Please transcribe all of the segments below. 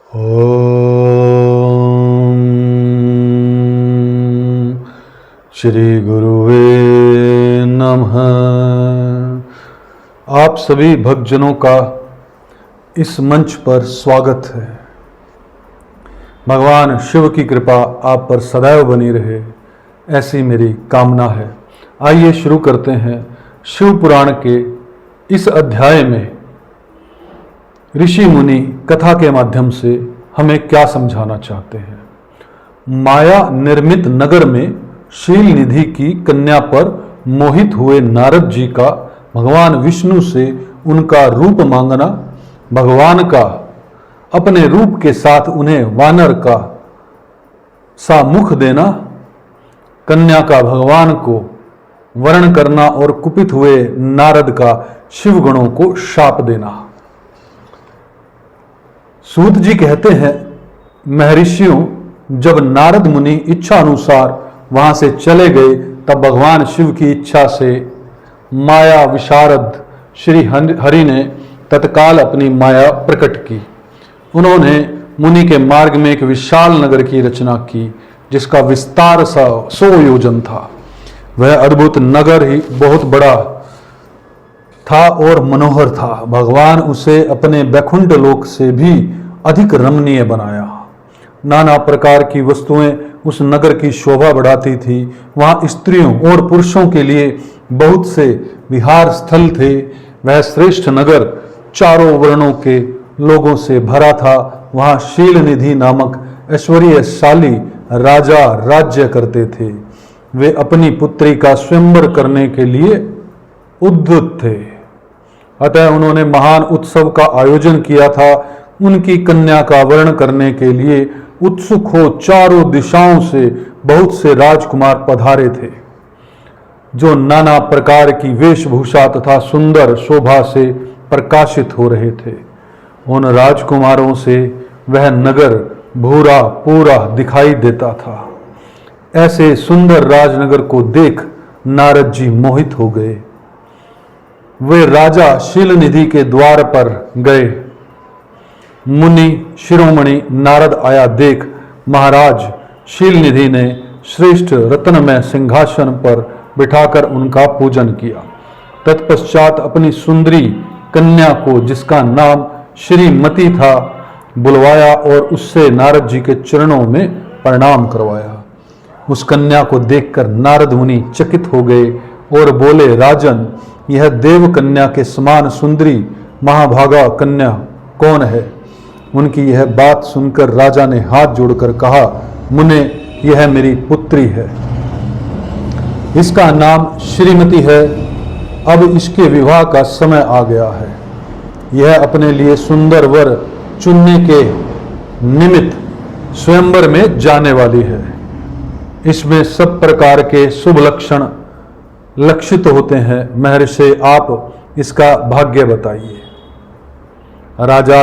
ओम श्री गुरुवे नमः। आप सभी भक्तजनों का इस मंच पर स्वागत है। भगवान शिव की कृपा आप पर सदैव बनी रहे, ऐसी मेरी कामना है। आइए शुरू करते हैं। शिव पुराण के इस अध्याय में ऋषि मुनि कथा के माध्यम से हमें क्या समझाना चाहते हैं। माया निर्मित नगर में शील निधि की कन्या पर मोहित हुए नारद जी का भगवान विष्णु से उनका रूप मांगना, भगवान का अपने रूप के साथ उन्हें वानर का सा मुख देना, कन्या का भगवान को वर्ण करना और कुपित हुए नारद का शिव गणों को शाप देना। सूत जी कहते हैं, महर्षियों, जब नारद मुनि इच्छा अनुसार वहां से चले गए तब भगवान शिव की इच्छा से माया विशारद श्री हरि ने तत्काल अपनी माया प्रकट की। उन्होंने मुनि के मार्ग में एक विशाल नगर की रचना की जिसका विस्तार 100 योजन था। वह अद्भुत नगर ही बहुत बड़ा था और मनोहर था। भगवान उसे अपने बैकुंठ लोक से भी अधिक रमणीय बनाया। नाना प्रकार की वस्तुएं उस नगर की शोभा बढ़ाती थी। वहां स्त्रियों और पुरुषों के लिए बहुत से विहार स्थल थे। वह श्रेष्ठ नगर चारों वर्णों के लोगों से भरा था। वहां शील निधि नामक ऐश्वर्यशाली राजा राज्य करते थे। वे अपनी पुत्री का स्वयंवर करने के लिए उद्युक्त थे, अतः उन्होंने महान उत्सव का आयोजन किया था। उनकी कन्या का वर्ण करने के लिए उत्सुक हो चारों दिशाओं से बहुत से राजकुमार पधारे थे, जो नाना प्रकार की वेशभूषा तथा सुंदर शोभा से प्रकाशित हो रहे थे। उन राजकुमारों से वह नगर भूरा पूरा दिखाई देता था। ऐसे सुंदर राजनगर को देख नारद जी मोहित हो गए। वे राजा शील निधि के द्वार पर गए। मुनि शिरोमणि नारद आया देख महाराज शील निधि ने श्रेष्ठ रत्नमय सिंहासन पर बिठाकर उनका पूजन किया। तत्पश्चात अपनी सुंदरी कन्या को, जिसका नाम श्रीमती था, बुलवाया और उससे नारद जी के चरणों में प्रणाम करवाया। उस कन्या को देखकर नारद मुनि चकित हो गए और बोले, राजन, यह देव कन्या के समान सुंदरी महाभागा कन्या कौन है? उनकी यह बात सुनकर राजा ने हाथ जोड़कर कहा, मुने, यह मेरी पुत्री है। इसका नाम श्रीमती है। अब इसके विवाह का समय आ गया है। यह अपने लिए सुंदर वर चुनने के निमित्त स्वयंवर में जाने वाली है। इसमें सब प्रकार के शुभ लक्षण लक्षित होते हैं। महर्षि, आप इसका भाग्य बताइए। राजा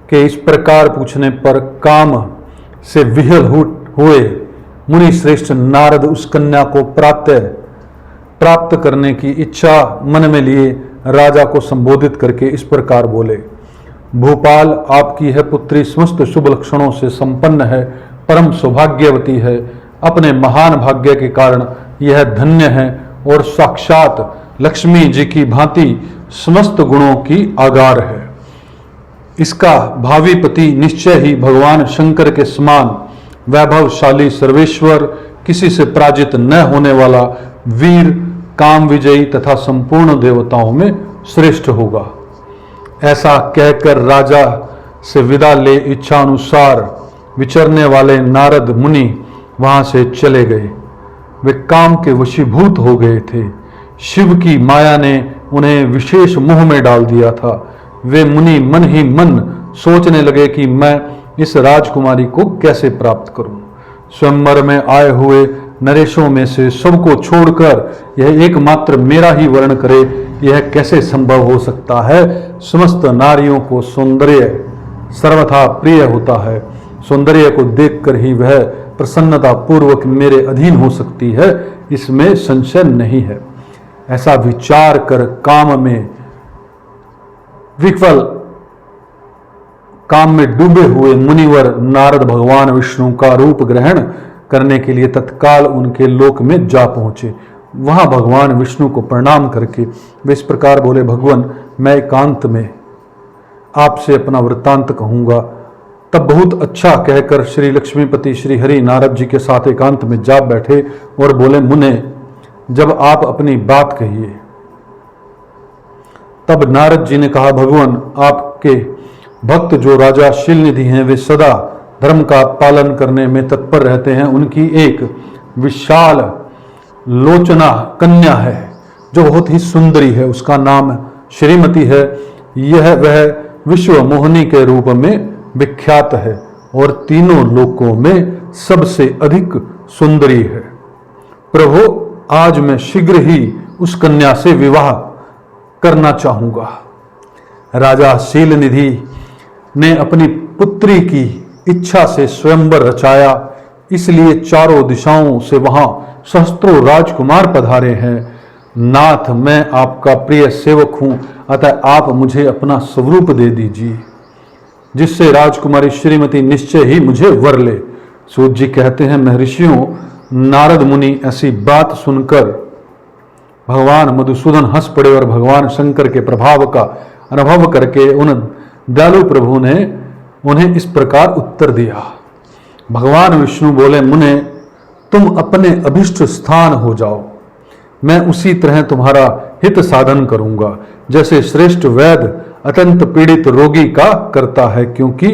के इस प्रकार पूछने पर काम से विह्वल हुए मुनि श्रेष्ठ नारद उस कन्या को प्राप्त करने की इच्छा मन में लिए राजा को संबोधित करके इस प्रकार बोले, भूपाल, आपकी यह पुत्री समस्त शुभ लक्षणों से संपन्न है, परम सौभाग्यवती है। अपने महान भाग्य के कारण यह धन्य है और साक्षात लक्ष्मी जी की भांति समस्त गुणों की आगार है। इसका भावी पति निश्चय ही भगवान शंकर के समान वैभवशाली सर्वेश्वर, किसी से पराजित न होने वाला वीर, काम विजयी तथा संपूर्ण देवताओं में श्रेष्ठ होगा। ऐसा कहकर राजा से विदा ले इच्छा अनुसार विचरने वाले नारद मुनि वहां से चले गए। वे काम के वशीभूत हो गए थे। शिव की माया ने उन्हें विशेष मोह में डाल दिया था। वे मुनि मन ही मन सोचने लगे कि मैं इस राजकुमारी को कैसे प्राप्त करूं। स्वयंवर में आए हुए नरेशों में से सबको छोड़कर यह एकमात्र मेरा ही वर्ण करे, यह कैसे संभव हो सकता है? समस्त नारियों को सौंदर्य सर्वथा प्रिय होता है। सौंदर्य को देखकर ही वह प्रसन्नता पूर्वक मेरे अधीन हो सकती है, इसमें संशय नहीं है। ऐसा विचार कर काम में विफल काम में डूबे हुए मुनिवर नारद भगवान विष्णु का रूप ग्रहण करने के लिए तत्काल उनके लोक में जा पहुंचे। वहां भगवान विष्णु को प्रणाम करके वे इस प्रकार बोले, भगवान, मैं एकांत में आपसे अपना वृत्तांत कहूंगा। तब बहुत अच्छा कहकर श्री लक्ष्मीपति श्री हरि नारद जी के साथ एकांत में जा बैठे और बोले, मुने, जब आप अपनी बात कहिए। तब नारद जी ने कहा, भगवान, आपके भक्त जो राजा शीलनिधि हैं वे सदा धर्म का पालन करने में तत्पर रहते हैं। उनकी एक विशाल लोचना कन्या है जो बहुत ही सुंदरी है, उसका नाम श्रीमती है। यह वह विश्व मोहिनी के रूप में विख्यात है और तीनों लोकों में सबसे अधिक सुंदरी है। प्रभु, आज मैं शीघ्र ही उस कन्या से विवाह करना चाहूंगा। राजा शीलनिधि ने अपनी पुत्री की इच्छा से स्वयंवर रचाया, इसलिए चारों दिशाओं से वहां सहस्त्रों राजकुमार पधारे हैं। नाथ, मैं आपका प्रिय सेवक हूं, अतः आप मुझे अपना स्वरूप दे दीजिए, जिससे राजकुमारी श्रीमती निश्चय ही मुझे वर ले। सूत जी कहते हैं, महर्षियों, नारद मुनि ऐसी बात सुनकर भगवान मधुसूदन हंस पड़े और भगवान शंकर के प्रभाव का अनुभव करके उन दयालु प्रभु ने उन्हें इस प्रकार उत्तर दिया। भगवान विष्णु बोले, मुने, तुम अपने अभिष्ट स्थान हो जाओ, मैं उसी तरह तुम्हारा हित साधन करूंगा, जैसे श्रेष्ठ वैद्य अत्यंत पीड़ित रोगी का करता है, क्योंकि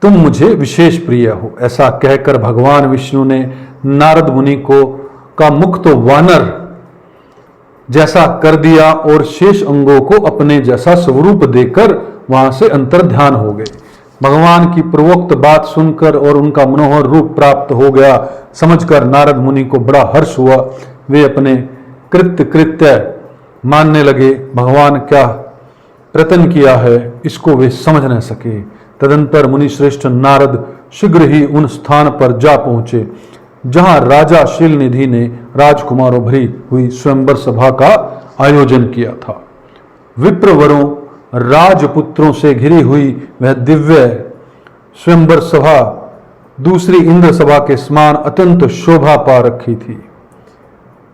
तुम मुझे विशेष प्रिय हो। ऐसा कहकर भगवान विष्णु ने नारद मुनि को का मुख तो वानर जैसा कर दिया और शेष अंगों को अपने जैसा स्वरूप देकर वहां से अंतर ध्यान हो गए। भगवान की पूर्वोक्त बात सुनकर और उनका मनोहर रूप प्राप्त हो गया समझकर नारद मुनि को बड़ा हर्ष हुआ। वे अपने कृत्य मानने लगे। भगवान क्या प्रयत्न किया है इसको वे समझ न सके। तदंतर मुनि श्रेष्ठ नारद शीघ्र ही उन स्थान पर जा पहुंचे जहां राजा शीलनिधि ने राजकुमारों भरी हुई स्वयंवर सभा का आयोजन किया था। विप्रवरों राजपुत्रों से घिरी हुई वह दिव्य स्वयंवर सभा दूसरी इंद्र सभा के समान अत्यंत शोभा पा रखी थी।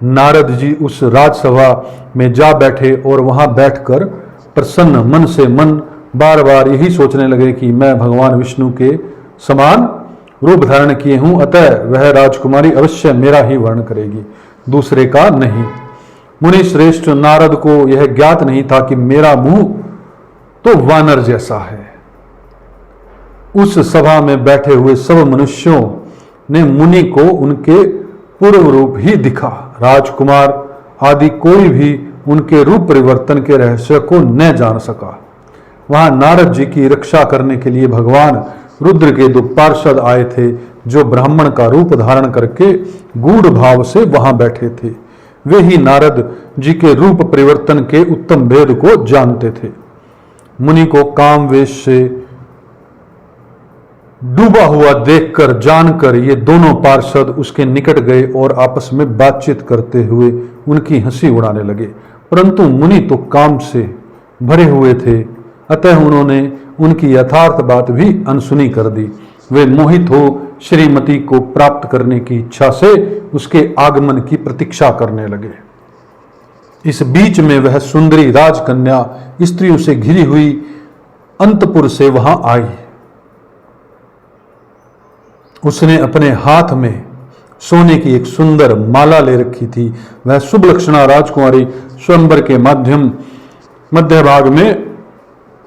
नारद जी उस राजसभा में जा बैठे और वहां बैठकर प्रसन्न मन से मन बार बार यही सोचने लगे कि मैं भगवान विष्णु के समान रूप धारण किए हूं, अतः वह राजकुमारी अवश्य मेरा ही वर्ण करेगी, दूसरे का नहीं। मुनि श्रेष्ठ नारद को यह ज्ञात नहीं था कि मेरा मुंह तो वानर जैसा है। उस सभा में बैठे हुए सब मनुष्यों ने मुनि को उनके पूर्व रूप ही दिखा। राजकुमार आदि कोई भी उनके रूप परिवर्तन के रहस्य को न जान सका। वहां नारद जी की रक्षा करने के लिए भगवान रुद्र के दो पार्षद आए थे, जो ब्राह्मण का रूप धारण करके गूढ़ भाव से वहां बैठे थे। वे ही नारद जी के रूप परिवर्तन के उत्तम भेद को जानते थे। मुनि को कामवेश से डूबा हुआ देखकर जानकर ये दोनों पार्षद उसके निकट गए और आपस में बातचीत करते हुए उनकी हंसी उड़ाने लगे। परंतु मुनि तो काम से भरे हुए थे, अतः उन्होंने उनकी यथार्थ बात भी अनसुनी कर दी। वे मोहित हो श्रीमती को प्राप्त करने की इच्छा से उसके आगमन की प्रतीक्षा करने लगे। इस बीच में वह सुंदरी राजकन्या स्त्रियों से घिरी हुई अंतपुर से वहां आई। उसने अपने हाथ में सोने की एक सुंदर माला ले रखी थी। वह शुभ लक्षणा राजकुमारी स्वयंवर के मध्य भाग में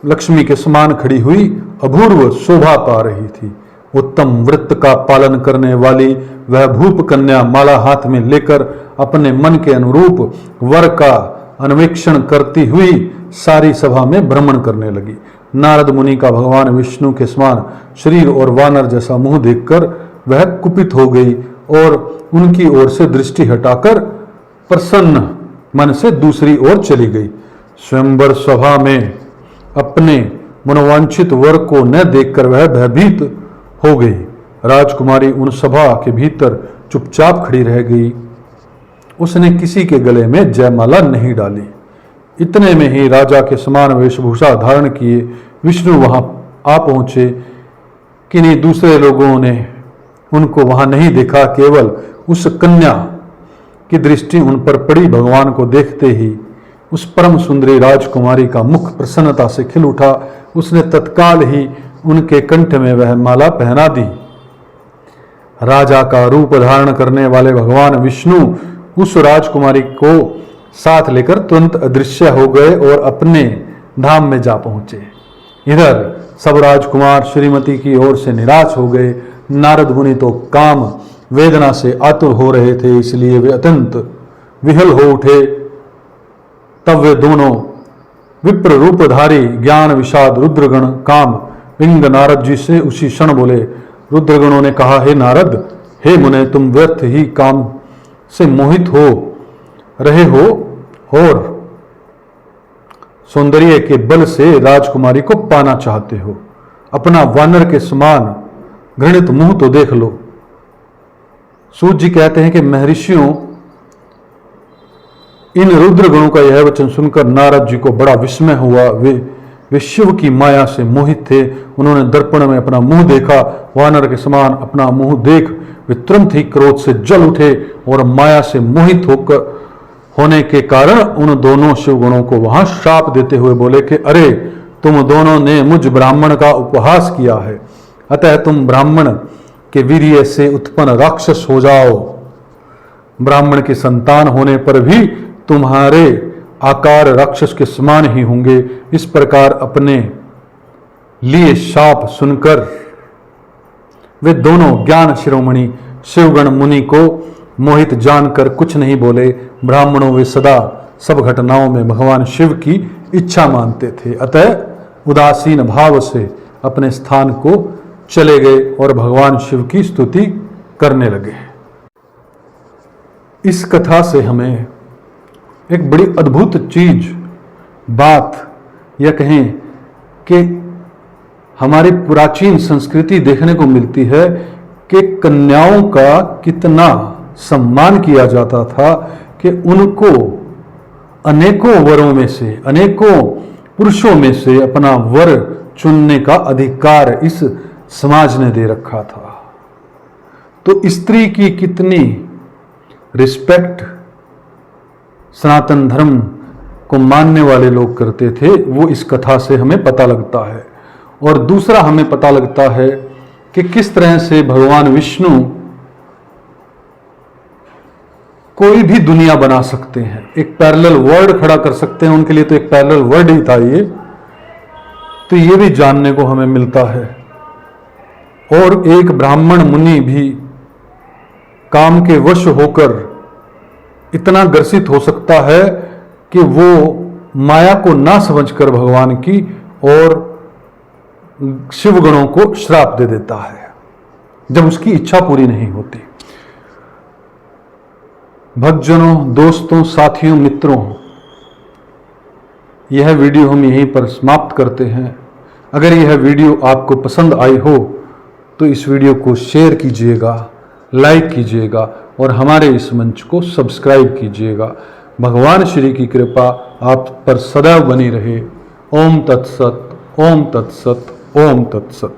लक्ष्मी के समान खड़ी हुई अपूर्व शोभा पा रही थी। उत्तम व्रत का पालन करने वाली वह भूप कन्या माला हाथ में लेकर अपने मन के अनुरूप वर का अन्वेषण करती हुई सारी सभा में भ्रमण करने लगी। नारद मुनि का भगवान विष्णु के समान शरीर और वानर जैसा मुंह देखकर वह कुपित हो गई और उनकी ओर से दृष्टि हटाकर प्रसन्न मन से दूसरी ओर चली गई। स्वयंवर सभा में अपने मनोवांछित वर को न देखकर वह भयभीत हो गई। राजकुमारी उन सभा के भीतर चुपचाप खड़ी रह गई। उसने किसी के गले में जयमाला नहीं डाली। इतने में ही राजा के समान वेशभूषा धारण किए विष्णु वहां आ पहुँचे, किन्हीं दूसरे लोगों ने उनको वहाँ नहीं देखा। केवल उस कन्या की दृष्टि उन पर पड़ी। भगवान को देखते ही उस परम सुंदरी राजकुमारी का मुख प्रसन्नता से खिल उठा। उसने तत्काल ही उनके कंठ में वह माला पहना दी। राजा का रूप धारण करने वाले भगवान विष्णु उस राजकुमारी को साथ लेकर तुरंत अदृश्य हो गए और अपने धाम में जा पहुंचे। इधर सब राजकुमार श्रीमती की ओर से निराश हो गए। नारद मुनि तो काम वेदना से आतुर हो रहे थे, इसलिए वे अत्यंत विहल हो उठे। तब वे दोनों विप्र रूपधारी ज्ञान विषाद रुद्रगण काम विंग नारद जी से उसी क्षण बोले। रुद्रगणों ने कहा, हे नारद, हे मुने, तुम व्यर्थ ही काम से मोहित हो रहे हो और सौंदर्य के बल से राजकुमारी को पाना चाहते हो। अपना वानर के समान घृणित मुंह तो देख लो। सूत जी कहते हैं कि महर्षियों, इन रुद्रगणों का यह वचन सुनकर नारद जी को बड़ा विस्मय हुआ। वे शिव की माया से मोहित थे। उन्होंने दर्पण में अपना मुंह देखा। वानर के समान अपना मुंह देख वे तुरंत ही क्रोध से जल उठे और माया से मोहित होने के कारण उन दोनों शिवगणों को वहां श्राप देते हुए बोले कि अरे, तुम दोनों ने मुझ ब्राह्मण का उपहास किया है, अतः तुम ब्राह्मण के वीर्य से उत्पन्न राक्षस हो जाओ। ब्राह्मण की संतान होने पर भी तुम्हारे आकार राक्षस के समान ही होंगे। इस प्रकार अपने लिए शाप सुनकर वे दोनों ज्ञान शिरोमणि शिवगण मुनि को मोहित जानकर कुछ नहीं बोले। ब्राह्मणों वे सदा सब घटनाओं में भगवान शिव की इच्छा मानते थे, अतः उदासीन भाव से अपने स्थान को चले गए और भगवान शिव की स्तुति करने लगे। इस कथा से हमें एक बड़ी अद्भुत चीज, बात या कहें कि हमारी प्राचीन संस्कृति देखने को मिलती है कि कन्याओं का कितना सम्मान किया जाता था, कि उनको अनेकों वरों में से, अनेकों पुरुषों में से अपना वर चुनने का अधिकार इस समाज ने दे रखा था। तो स्त्री की कितनी रिस्पेक्ट सनातन धर्म को मानने वाले लोग करते थे, वो इस कथा से हमें पता लगता है। और दूसरा हमें पता लगता है कि किस तरह से भगवान विष्णु कोई भी दुनिया बना सकते हैं, एक पैरेलल वर्ल्ड खड़ा कर सकते हैं। उनके लिए तो एक पैरेलल वर्ल्ड ही था ये। तो ये भी जानने को हमें मिलता है। और एक ब्राह्मण मुनि भी काम के वश होकर इतना ग्रसित हो सकता है कि वो माया को ना समझकर भगवान की और शिवगणों को श्राप दे देता है जब उसकी इच्छा पूरी नहीं होती। भक्तजनों, दोस्तों, साथियों, मित्रों, यह वीडियो हम यहीं पर समाप्त करते हैं। अगर यह वीडियो आपको पसंद आई हो तो इस वीडियो को शेयर कीजिएगा, लाइक कीजिएगा और हमारे इस मंच को सब्सक्राइब कीजिएगा। भगवान श्री की कृपा आप पर सदैव बनी रहे। ओम तत्सत, ओम तत्सत, ओम तत्सत।